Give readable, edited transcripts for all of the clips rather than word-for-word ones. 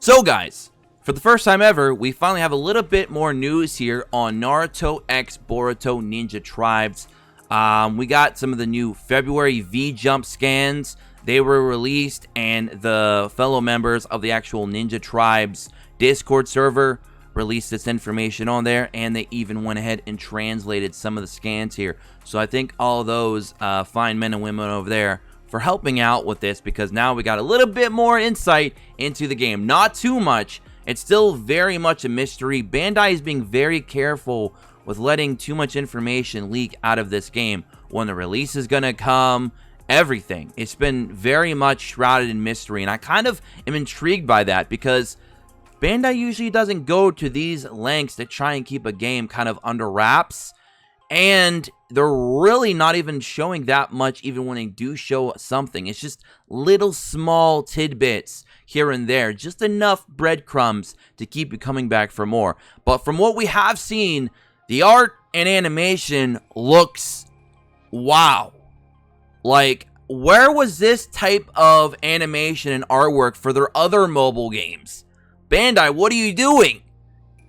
So guys, for the first time ever, we finally have a little bit more news here on Naruto x Boruto Ninja Tribes. We got some of the new February V-Jump scans. They were released, and the fellow members of the actual Ninja Tribes Discord server released this information on there, and they even went ahead and translated some of the scans here. So I think all those fine men and women over there for helping out with this, because now we got a little bit more insight into the game. Not too much. It's still very much a mystery. Bandai is being very careful with letting too much information leak out of this game. When the release is going to come, everything. It's been very much shrouded in mystery, and I kind of am intrigued by that, because Bandai usually doesn't go to these lengths to try and keep a game kind of under wraps. And they're really not even showing that much, even when they do show something. It's just little small tidbits here and there. Just enough breadcrumbs to keep you coming back for more. But from what we have seen, the art and animation looks wow. Like, where was this type of animation and artwork for their other mobile games? Bandai, what are you doing?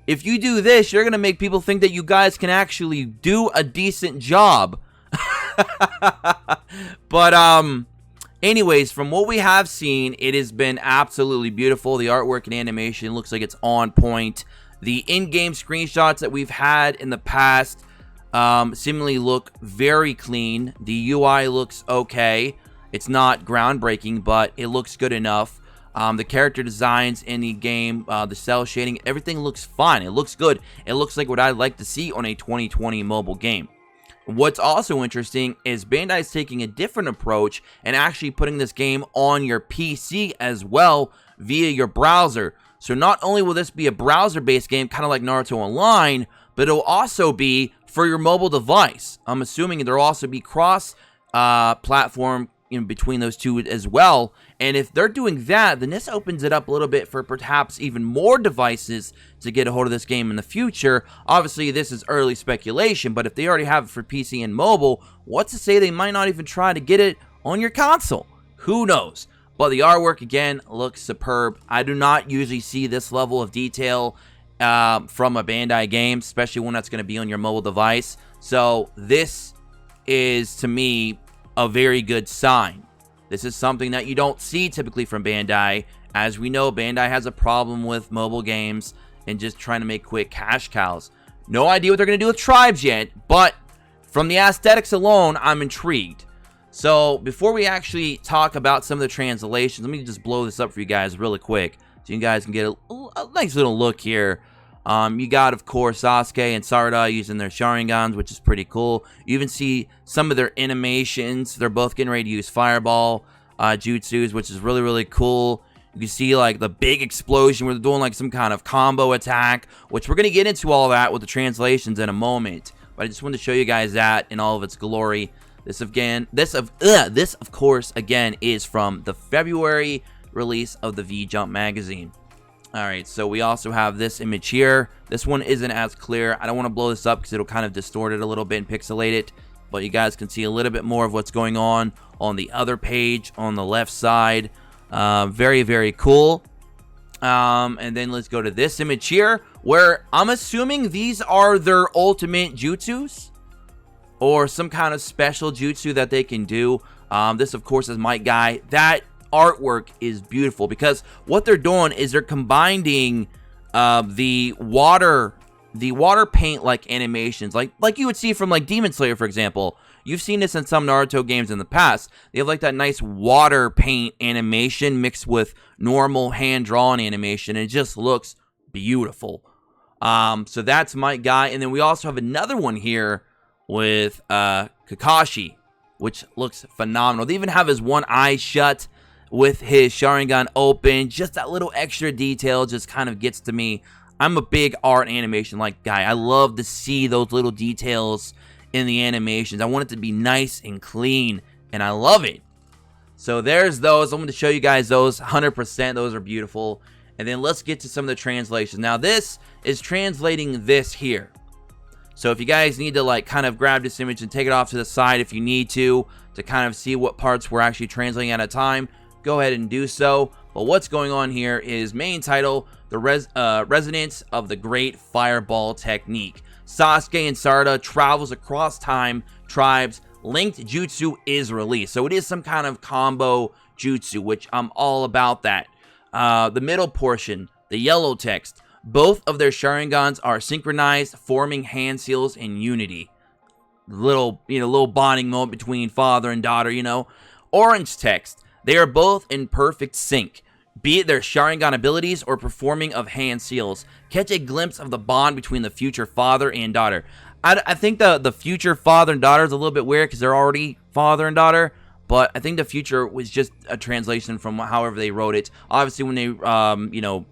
If you do this, you're going to make people think that you guys can actually do a decent job. But, anyways, from what we have seen, it has been absolutely beautiful. The artwork and animation looks like it's on point. The in-game screenshots that we've had in the past seemingly look very clean. The UI looks okay. It's not groundbreaking, but it looks good enough. The character designs in the game, the cell shading, everything looks fine. It looks good. It looks like what I'd like to see on a 2020 mobile game. What's also interesting is Bandai is taking a different approach and actually putting this game on your PC as well via your browser. So not only will this be a browser-based game, kind of like Naruto Online, but it'll also be for your mobile device. I'm assuming there'll also be cross-platform in between those two as well. And if they're doing that, then this opens it up a little bit for perhaps even more devices to get a hold of this game in the future. Obviously, this is early speculation, but if they already have it for PC and mobile, what's to say they might not even try to get it on your console? Who knows? But the artwork, again, looks superb. I do not usually see this level of detail from a Bandai game, especially when that's going to be on your mobile device. So this is, to me, a very good sign. This is something that you don't see typically from Bandai. As we know, Bandai has a problem with mobile games and just trying to make quick cash cows. No idea what they're going to do with Tribes yet, but from the aesthetics alone, I'm intrigued. So before we actually talk about some of the translations, let me just blow this up for you guys really quick so you guys can get a nice little look here. You got, of course, Sasuke and Sarada using their Sharingans, which is pretty cool. You even see some of their animations. They're both getting ready to use Fireball Jutsus, which is really, really cool. You can see, like, the big explosion where they're doing, like, some kind of combo attack, which we're going to get into all that with the translations in a moment. But I just wanted to show you guys that in all of its glory. This, of course, again, is from the February release of the V-Jump magazine. Alright, so we also have this image here. This one isn't as clear. I don't want to blow this up because it'll kind of distort it a little bit and pixelate it. But you guys can see a little bit more of what's going on the other page on the left side. Very, very cool. And then let's go to this image here, where I'm assuming these are their ultimate jutsus, or some kind of special jutsu that they can do. This, of course, is Might Guy. That artwork is beautiful, because what they're doing is they're combining the water paint like animations, like you would see from like Demon Slayer, for example. You've seen this in some Naruto games in the past. They have like that nice water paint animation mixed with normal hand-drawn animation, and it just looks beautiful. So that's Might Guy. And then we also have another one here with Kakashi, which looks phenomenal. They even have his one eye shut with his Sharingan open. Just that little extra detail just kind of gets to me. I'm a big art animation like guy. I love to see those little details in the animations. I want it to be nice and clean, and I love it. So there's those. I'm going to show you guys those 100%. Those are beautiful. And then let's get to some of the translations. Now this is translating this here. So if you guys need to like kind of grab this image and take it off to the side if you need to kind of see what parts we're actually translating at a time, go ahead and do so. But what's going on here is main title, the resonance of the great fireball technique. Sasuke and Sarada travels across time, tribes, linked jutsu is released. So it is some kind of combo jutsu, which I'm all about that. The middle portion, the yellow text, both of their Sharingans are synchronized, forming hand seals in unity. Little bonding moment between father and daughter, Orange text, they are both in perfect sync, be it their Sharingan abilities or performing of hand seals. Catch a glimpse of the bond between the future father and daughter. I think the future father and daughter is a little bit weird because they're already father and daughter, but I think the future was just a translation from however they wrote it. Obviously, when they,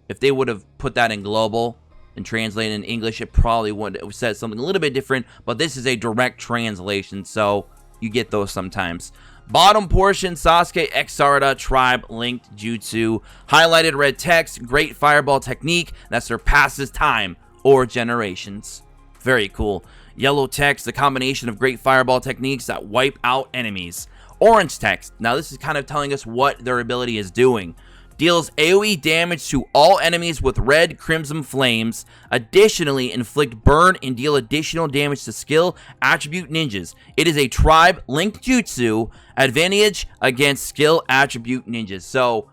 if they would have put that in global and translated in English, it probably would have said something a little bit different, but this is a direct translation, so you get those sometimes. Bottom portion, Sasuke x Sarada tribe linked jutsu. Highlighted red text, great fireball technique that surpasses time or generations. Very cool. Yellow text, the combination of great fireball techniques that wipe out enemies. Orange text, now this is kind of telling us what their ability is doing. Deals AoE damage to all enemies with red crimson flames. Additionally, inflict burn and deal additional damage to skill attribute ninjas. It is a tribe linked jutsu, advantage against skill attribute ninjas. So,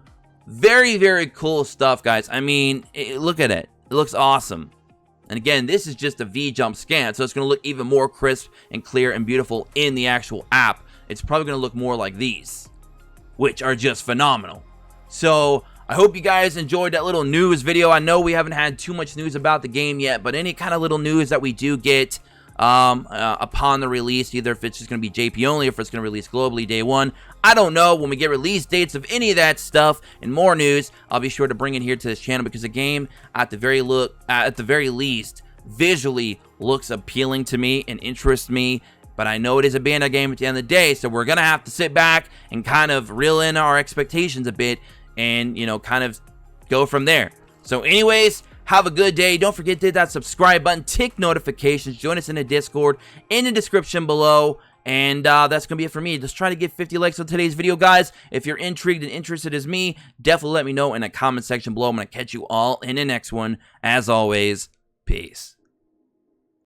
very, very cool stuff, guys. I mean, look at it. It looks awesome. And again, this is just a V-jump scan, so it's going to look even more crisp and clear and beautiful in the actual app. It's probably going to look more like these, which are just phenomenal. So, I hope you guys enjoyed that little news video. I know we haven't had too much news about the game yet, but any kind of little news that we do get upon the release, either if it's just going to be JP only or if it's going to release globally day one, I don't know. When we get release dates of any of that stuff and more news, I'll be sure to bring it here to this channel because the game, at the very least, visually looks appealing to me and interests me. But I know it is a Bandai game at the end of the day, so we're going to have to sit back and kind of reel in our expectations a bit and, kind of go from there. So anyways, have a good day. Don't forget to hit that subscribe button, tick notifications, join us in the Discord in the description below. And that's going to be it for me. Just try to get 50 likes on today's video, guys. If you're intrigued and interested as me, definitely let me know in the comment section below. I'm going to catch you all in the next one. As always, peace.